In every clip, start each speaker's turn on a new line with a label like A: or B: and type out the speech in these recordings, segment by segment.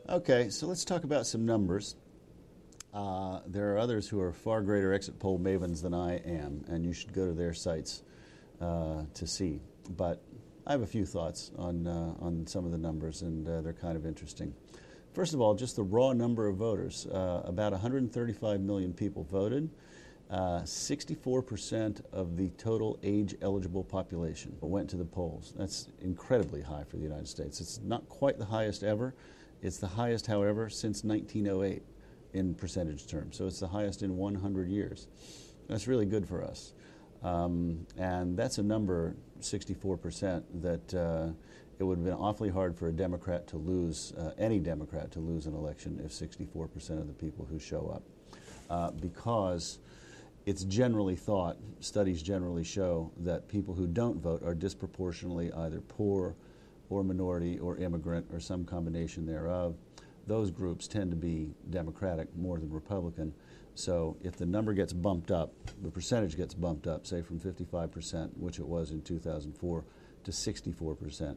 A: Okay, so let's talk about some numbers. There are others who are far greater exit poll mavens than I am, and you should go to their sites to see. But I have a few thoughts on some of the numbers, and they're kind of interesting. First of all, just the raw number of voters. About 135 million people voted. 64% of the total age-eligible population went to the polls. That's incredibly high for the United States. It's not quite the highest ever. It's the highest, however, since 1908 in percentage terms. So it's the highest in 100 years. That's really good for us. And that's a number, 64%, that it would have been awfully hard for a Democrat to lose, any Democrat to lose an election if 64% of the people who show up. Because it's generally thought, studies generally show, that people who don't vote are disproportionately either poor or minority or immigrant or some combination thereof. Those groups tend to be Democratic more than Republican. So if the number gets bumped up, the percentage gets bumped up, say from 55%, which it was in 2004, to 64%,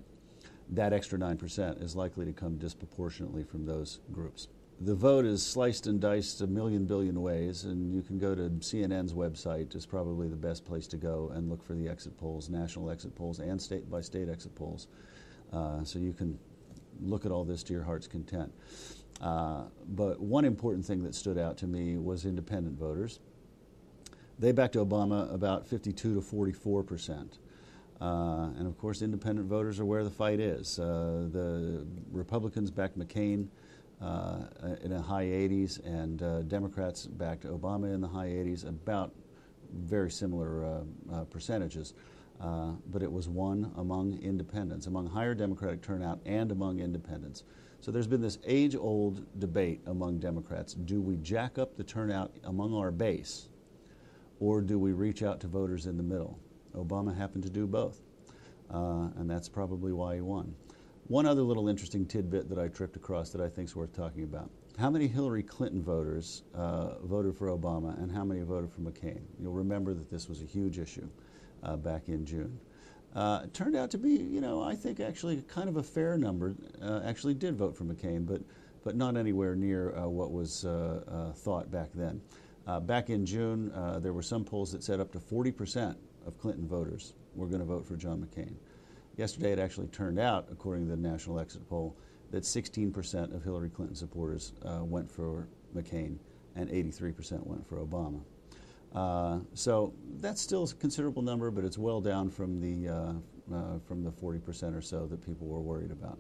A: that extra 9% is likely to come disproportionately from those groups. The vote is sliced and diced a million billion ways, and you can go to CNN's website. Is probably the best place to go and look for the exit polls, national exit polls and state-by-state exit polls. So you can look at all this to your heart's content. But one important thing that stood out to me was independent voters. They backed Obama about 52 to 44%. And of course, independent voters are where the fight is. The Republicans backed McCain in the high 80s, and Democrats backed Obama in the high 80s, about very similar percentages. But it was won among independents, among higher Democratic turnout and among independents. So there's been this age-old debate among Democrats. Do we jack up the turnout among our base, or do we reach out to voters in the middle? Obama happened to do both, and that's probably why he won. One other little interesting tidbit that I tripped across that I think is worth talking about. How many Hillary Clinton voters voted for Obama, and how many voted for McCain? You'll remember that this was a huge issue back in June. It turned out to be, I think actually kind of a fair number actually did vote for McCain, but not anywhere near what was thought back then. Back in June, there were some polls that said up to 40% of Clinton voters were going to vote for John McCain. Yesterday, it actually turned out, according to the national exit poll, that 16% of Hillary Clinton supporters went for McCain and 83% went for Obama. So that's still a considerable number, but it's well down from the 40% or so that people were worried about.